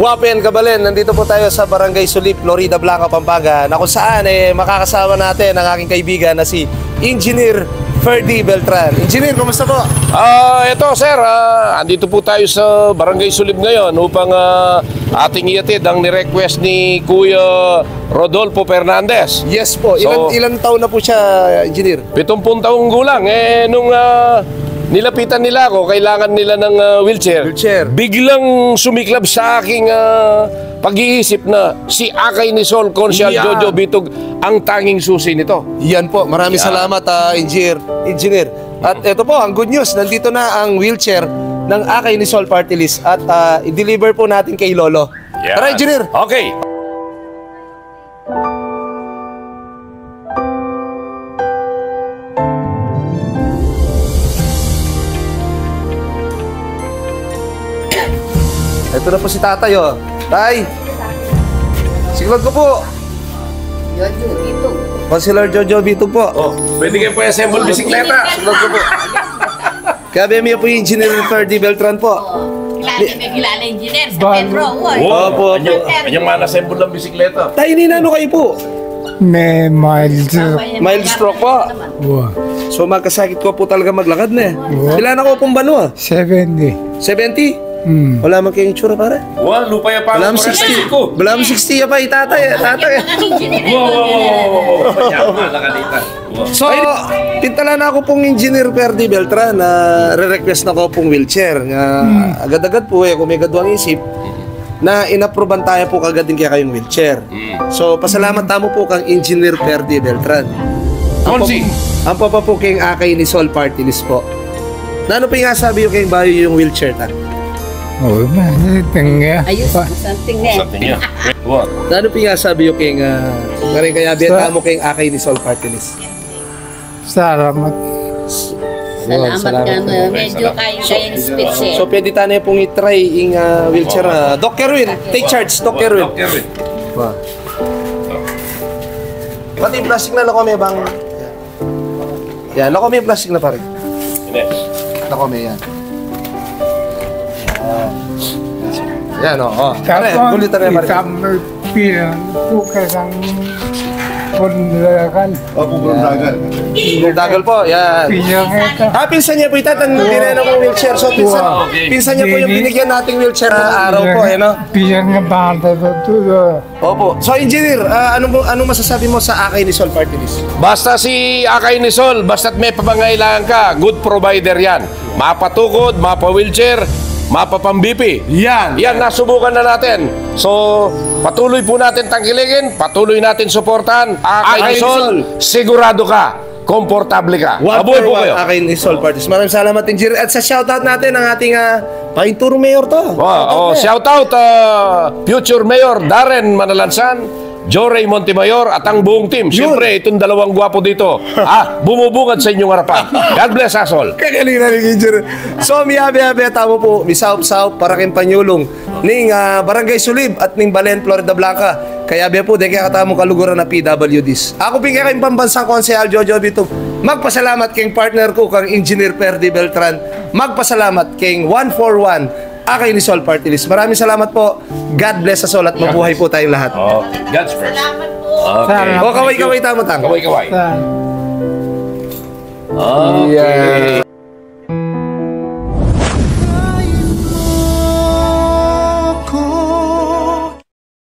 Wapen Kabalen, nandito po tayo sa Barangay Sulip, Florida Blanca, Pampanga, na kung saan makakasama natin ang aking kaibigan na si Engineer Ferdy Beltran. Engineer, kumusta po? Ito sir, andito po tayo sa Barangay Sulip ngayon upang ating iatid ang ni-request ni Kuya Rodolfo Fernandez. Yes po, ilan taon na po siya, Engineer? 70 taong gulang. Nung nilapitan nila ako, kailangan nila ng wheelchair. Biglang sumiklab sa aking pag-iisip na si Akay ni Sol, Consial Jojo Bitog, ang tanging susi nito. Yan po, maraming salamat, Engineer. At ito po, ang good news, nandito na ang wheelchair ng Akay ni Sol Party List at i-deliver po natin kay Lolo. Tara, Engineer! Okay. Ito na po si tatay, oh. Tay! Siglog ko po! Jojo Bitog. Consular Jojo Bitog po. Oh, pwede kayo po assemble bisikleta. Siglog ko po. Kaya bemi po yung Engineer Ferdy Beltran po. Kilala engineer sa Pedro. Opo. Kanyang man-assemble ng bisikleta. Tay, ninano kayo po? May mild Mild stroke po. So magkasakit ko po talaga maglakad na. Ilan ako pong bano? 70. 70? Wala man kayong itsura, pare? Wow, lupa ya pa. Wala mo 60. Wala mo 60 ya pa, tatay. So, pintala na ako pong Engineer Ferdy Beltran na re-request na ko pong wheelchair. Agad-agad po kung may gadwang isip na inapproban tayo po kagad din kaya kayong wheelchair. So, pasalamat tamo po kang Engineer Ferdy Beltran. Ang papa po kayong Akay ni Sol Party List po. Na ano pa yung sabi yung kayong bayo yung wheelchair ta? Oh, tingga. Ayos, something na. Na ano pa yung sabi yung kayong maring kaya biyata mo kayong Akay ni Sol Party List? Salamat. Salamat ka na. Medyo kayang speech eh. So, pwede tayo pong i-try yung wheelchair. Doc Kerwin, take charge, Doc Kerwin. Pati yung plastic na lako may bang... Yan, lako may plastic na pare. Lako may yan. Yan o. Pare, bulitan na pare. Kapag pinagpukas ang pundagal. Pundagal. Pundagal po, yan. Pinsan niya po itatang dineno kong wheelchair. So, pinsan niya po yung binigyan nating wheelchair na araw po, no? Pinsan nga bata to. Opo. So, Engineer, anong masasabi mo sa Akay ni Sol Party List? Basta si Akay ni Sol, basta't may pangangailangan ka, good provider yan. Mapatukod, mapa-wheelchair, mapapambipi. Yan, nasubukan na natin. So, patuloy po natin tangkilingin, patuloy natin suportahan. Akay ni Sol, sigurado ka, komportable ka. Abuhay po kayo. Akay ni Sol Party List. Maraming salamat, Engineer. At sa shoutout natin ang ating Painturo Mayor to. Shoutout, future Mayor Darren Manalansan, Joray Montemayor at ang buong team. Siyempre, itong dalawang gwapo dito. Bumubungad sa inyong harapan. God bless us all. Kagaling na rin, Engineer. So, miyabi-yabi, tamo po, misaup-saup para kayong panyulong ning Barangay Sulib at ning Balen, Florida Blanca. Kaya biya po, dahil kaya katamong kaluguran na PWDs. Ako ping kayong pambansang konsehal, Jojo Bitog. Magpasalamat kayong partner ko, kang Engineer Ferdy Beltran. Magpasalamat kayong 141 Akay ni Sol Party List. Maraming salamat po. God bless us all at mabuhay po tayong lahat. God's first. Salamat po. Okay. Kaway-kaway tamo tang. Kaway-kaway. Salamat. Okay.